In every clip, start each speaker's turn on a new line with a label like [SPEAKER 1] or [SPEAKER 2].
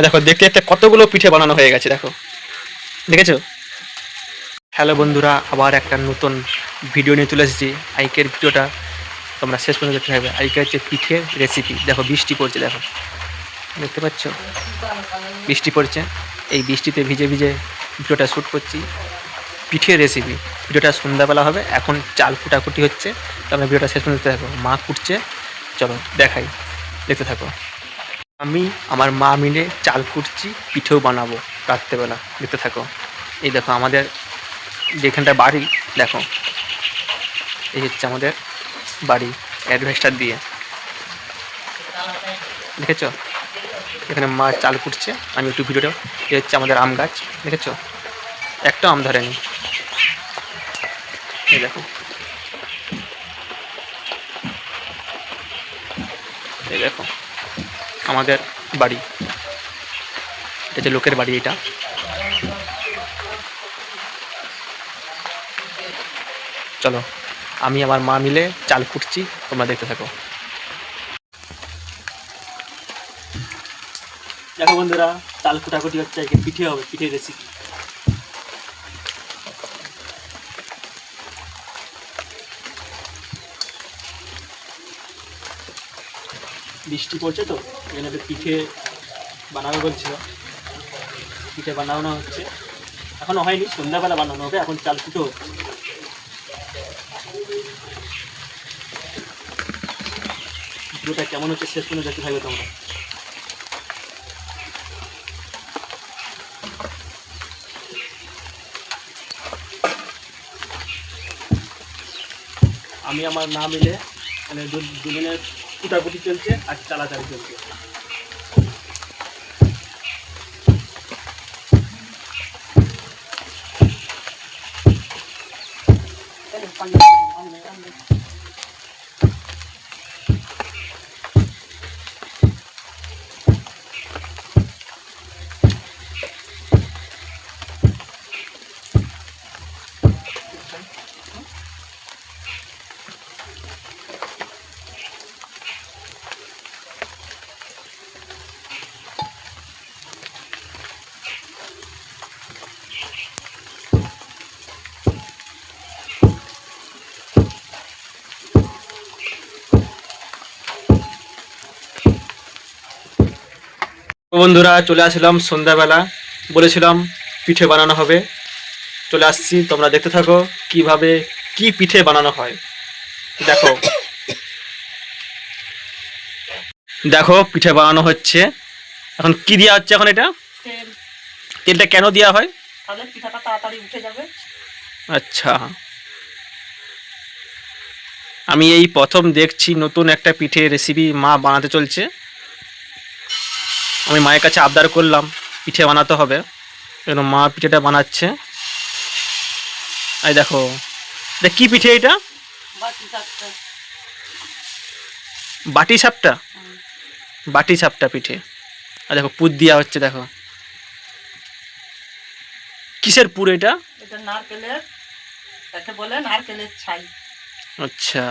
[SPEAKER 1] দেখো দেখতে দেখতে কতগুলো পিঠে বানানো হয়ে গেছে, দেখো দেখেছো। হ্যালো বন্ধুরা, আবার একটা নতুন ভিডিও নিয়ে চলে এসেছি। আইকের ভিডিওটা তোমরা শেষ পর্যন্ত দেখতে থাকবে। আইকের হচ্ছে পিঠের রেসিপি। দেখো বৃষ্টি পড়ছে, দেখো দেখতে পাচ্ছ বৃষ্টি পড়ছে। এই বৃষ্টিতে ভিজে ভিজে ভিডিওটা শ্যুট করছি। পিঠের রেসিপি, ভিডিওটা সন্ধ্যাবেলা হবে। এখন চাল কুটাকুটি হচ্ছে, তোমরা ভিডিওটা শেষ পর্যন্ত দেখতে থাকো। মা কুটছে, চলো দেখাই, দেখতে থাকো। আমি আমার মা মিলে চাল কুটছি, পিঠেও বানাবো রাত্রেবেলা, দেখতে থাকো। এই দেখো আমাদের যেখানটা বাড়ি, দেখো এই হচ্ছে আমাদের বাড়ি অ্যাডভেস্টার দিয়ে, দেখেছো। এখানে মা চাল কুটছে, আমি একটু ভিডিওটা। এ হচ্ছে আমাদের আম গাছ, দেখেছো, একটা আম ধরেনি। এই দেখো, এই দেখো আমাদের বাড়ি। এটা হচ্ছে লোকের বাড়ি। এটা চলো, আমি আমার মা মিলে চাল কুটছি, তোমরা দেখতে থাকো। দেখো বন্ধুরা, চাল কুটাকুটি হচ্ছে, আজকে পিঠে হবে, পিঠের রেসিপি। বৃষ্টি পড়ছে তো, এখানে পিঠে বানানো বলছিল। পিঠে বানানো হচ্ছে, এখনো হয়নি, সন্ধ্যাবেলা বানানো হবে। এখন চাল কুটো হচ্ছে। ভিডিওটা কেমন হচ্ছে শেষ পর্যন্ত দেখতে থাকবে তোমরা। আমি আমার মা মিলে মানে দুজনের কুটাকুটি চলছে আর চালাচালি চলছে। বন্ধুরা, চলে আসলাম সন্ধ্যাবেলা, বলেছিলাম পিঠে বানানো হবে। চলে আসছি, তোমরা দেখতে থাকো কিভাবে কি পিঠে বানানো হয়। দেখো দেখো পিঠে বানানো হচ্ছে। এখন কি দেওয়া হচ্ছে? এখন এটা
[SPEAKER 2] তেল।
[SPEAKER 1] তেলটা কেন দেওয়া হয়?
[SPEAKER 2] তাহলে পিঠাটা তাড়াতাড়ি উঠে যাবে।
[SPEAKER 1] আচ্ছা, আমি এই প্রথম দেখছি নতুন একটা পিঠে রেসিপি মা বানাতে চলছে। আমি মায়ের কাছে আবদার করলাম পিঠে বানাতে হবে, কেন মা পিঠেটা বানাচ্ছে। এই দেখো, এটা কি পিঠে? এটা
[SPEAKER 2] বাটি থাকতে।
[SPEAKER 1] বাটি সাপটা, বাটি সাপটা পিঠে। আর দেখো পুর দেওয়া হচ্ছে, দেখো কিসের পুর এটা?
[SPEAKER 2] এটা নারকেলের, তাকে বলে নারকেলের ছাই।
[SPEAKER 1] আচ্ছা,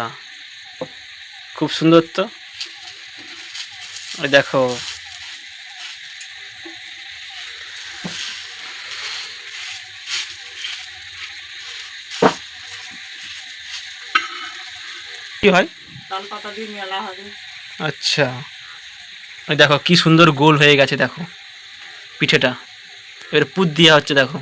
[SPEAKER 1] খুব সুন্দর তো। ওই দেখো, কি হয়?
[SPEAKER 2] তাল পাতা দিয়ে মেলা হবে।
[SPEAKER 1] আচ্ছা, ওই দেখো কি সুন্দর গোল হয়ে গেছে, দেখো পিঠেটা। এবার পুর দেওয়া হচ্ছে, দেখো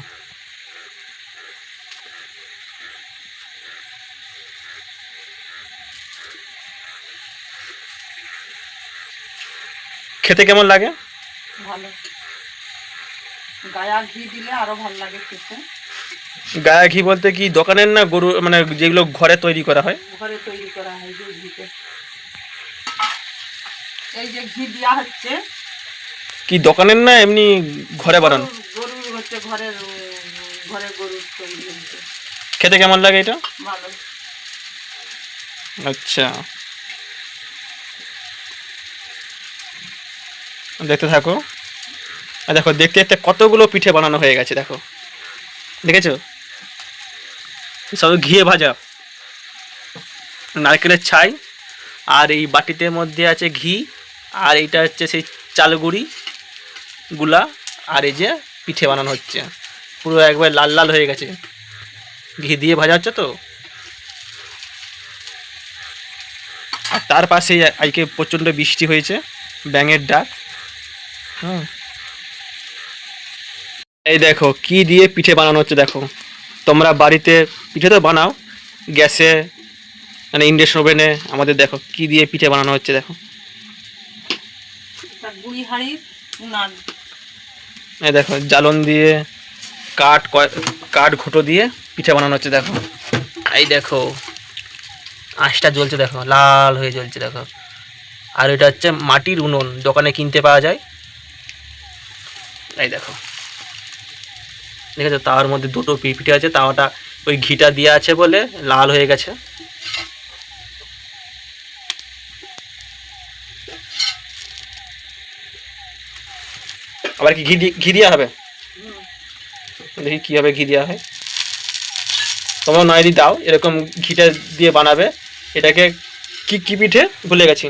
[SPEAKER 1] খেতে কেমন লাগে?
[SPEAKER 2] ভালো, গায়া ঘি দিলে আরো ভালো লাগে খেতে।
[SPEAKER 1] গায়া ঘি বলতে কি দোকানের না গরু, মানে যেগুলো ঘরে তৈরি করা হয়?
[SPEAKER 2] ঘরে তৈরি করা হয় যে ঘিতে। এই যে ঘি দেওয়া হচ্ছে,
[SPEAKER 1] কি দোকানের না এমনি ঘরে বানানো?
[SPEAKER 2] গরুর হচ্ছে, ঘরের ঘরে গরুর তৈরি হচ্ছে।
[SPEAKER 1] খেতে কেমন লাগে এটা?
[SPEAKER 2] ভালো।
[SPEAKER 1] আচ্ছা, দেখতে থাকো। আর দেখো দেখতে দেখতে কতগুলো পিঠে বানানো হয়ে গেছে, দেখো দেখেছো। সব ঘিয়ে ভাজা, নারকেলের ছাই, আর এই বাটিতে মধ্যে আছে ঘি, আর এইটা হচ্ছে সেই চালগুড়ি, গুলা, আর এই যে পিঠে বানানো হচ্ছে, পুরো একবার লাল লাল হয়ে গেছে, ঘি দিয়ে ভাজা হচ্ছে তো। আর তার পাশে আজকে প্রচণ্ড বৃষ্টি হয়েছে, ব্যাঙের ডাক। হুম, এই দেখো কি দিয়ে পিঠে বানানো হচ্ছে দেখো। তোমরা বাড়িতে পিঠে তো বানাও গ্যাসে, মানে ইন্ডাকশন ওভেনে, আমাদের দেখো কি দিয়ে পিঠে বানানো হচ্ছে দেখো।
[SPEAKER 2] এটা গুড়ি হাঁড়ি উনান।
[SPEAKER 1] এই দেখো জ্বালন দিয়ে কাঠ ঘুঁটো দিয়ে পিঠে বানানো হচ্ছে দেখো। এই দেখো আঁশটা জ্বলছে দেখো, লাল হয়ে জ্বলছে দেখো। আর এটা হচ্ছে মাটির উনুন, দোকানে কিনতে পাওয়া যায়। এই দেখো, দেখেছো তাওয়ার মধ্যে দুটো পিঠে আছে, তাওয়াটা ওই ঘিটা দিয়ে আছে বলে লাল হয়ে গেছে। আবার কি ঘি দেওয়া হবে? দেখি কীভাবে ঘি দেওয়া হয়। তোমরা নয় দিয়ে দাও, এরকম ঘিটা দিয়ে বানাবে। এটাকে কি কি পিঠে ভুলে গেছি।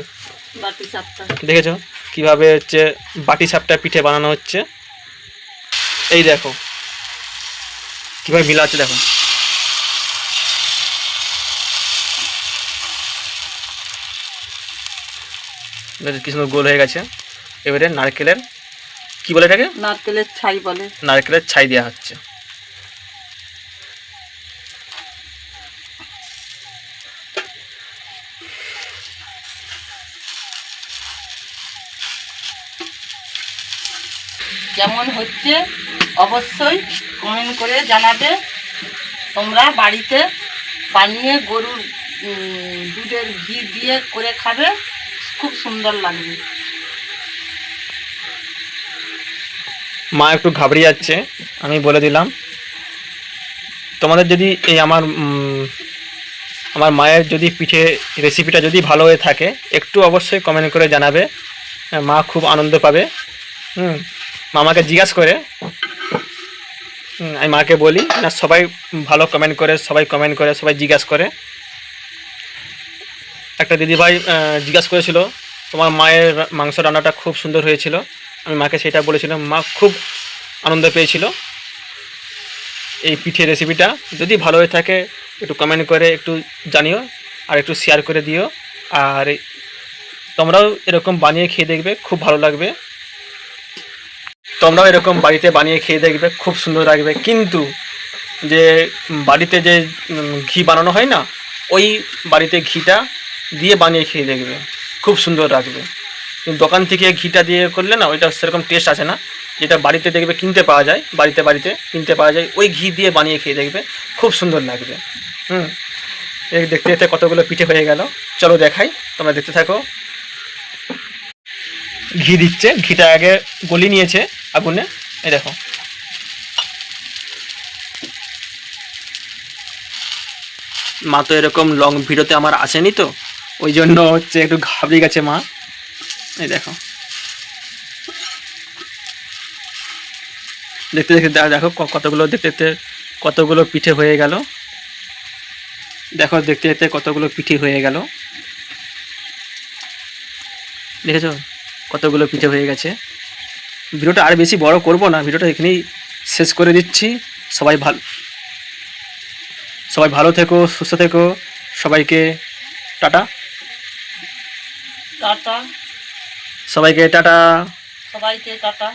[SPEAKER 2] বাটি চাপটা।
[SPEAKER 1] দেখেছো কিভাবে হচ্ছে বাটি সাপটা পিঠে বানানো হচ্ছে। এই দেখো কিভাবে মিলা হচ্ছে দেখো। কি সুন্দর গোল হয়ে গেছে। এবারে নারকেলের কি বলে এটাকে?
[SPEAKER 2] নারকেলের ছাই বলে।
[SPEAKER 1] নারকেলের ছাই দেওয়া হচ্ছে।
[SPEAKER 2] কেমন হচ্ছে অবশ্যই কমেন্ট করে জানাবে। তোমরা বাড়িতে বানিয়ে গরুর দুধের ঘি দিয়ে করে খাবে, খুব সুন্দর লাগবে।
[SPEAKER 1] মা একটু ঘাবড়ে যাচ্ছে, আমি বলে দিলাম। তোমাদের যদি এই আমার মায়ের যদি পিঠে রেসিপিটা যদি ভালো হয়ে থাকে, একটু অবশ্যই কমেন্ট করে জানাবে, মা খুব আনন্দ পাবে। মামাকে জিজ্ঞাসা করে আমি মাকে বলি না, সবাই ভালো কমেন্ট করে, সবাই জিজ্ঞাসা করে। একটা দিদিভাই জিজ্ঞাসা করেছিল তোমার মায়ের মাংস রান্নাটা খুব সুন্দর হয়েছিল। আমি মাকে সেটা বলেছিলাম, মা খুব আনন্দ পেয়েছিল। এই পিঠে রেসিপিটা যদি ভালো হয়ে থাকে একটু কমেন্ট করে একটু জানিও, আর একটু শেয়ার করে দিও। আর তোমরাও এরকম বানিয়ে খেয়ে দেখবে, খুব ভালো লাগবে। তোমরাও এরকম বাড়িতে বানিয়ে খেয়ে দেখবে, খুব সুন্দর লাগবে। কিন্তু যে বাড়িতে যে ঘি বানানো হয় না, ওই বাড়িতে ঘিটা দিয়ে বানিয়ে খেয়ে দেখবে, খুব সুন্দর লাগবে। কিন্তু দোকান থেকে ঘিটা দিয়ে করলে না, ওইটা সেরকম টেস্ট আসে না। যেটা বাড়িতে দেখবে কিনতে পাওয়া যায়, বাড়িতে কিনতে পাওয়া যায়, ওই ঘি দিয়ে বানিয়ে খেয়ে দেখবে, খুব সুন্দর লাগবে। এই দেখতে দেখতে কতগুলো পিঠে হয়ে গেল, চলো দেখাই, তোমরা দেখতে থাকো। ঘি দিচ্ছে, ঘিটা আগে গলি নিয়েছে আগুনে, এই দেখো। মা তো এরকম লং ভিডিওতে আমার আসেনি তো, ওই জন্য হচ্ছে একটু ঘাবড়ে গেছে মা। এই দেখো, দেখতে দেখতে দেখো কতগুলো পিঠে হয়ে গেল। দেখো দেখতে দেখতে কতগুলো পিঠে হয়ে গেল, দেখেছো কতগুলো পিঠে হয়ে গেছে। ভিডিওটা আর বেশি বড় করব না, ভিডিওটা এখানেই শেষ করে দিচ্ছি। সবাই ভালো থেকো, সুস্থ থেকো, সবাইকে টাটা।
[SPEAKER 2] টাটা।
[SPEAKER 1] সবাইকে টাটা।
[SPEAKER 2] সবাইকে টাটা।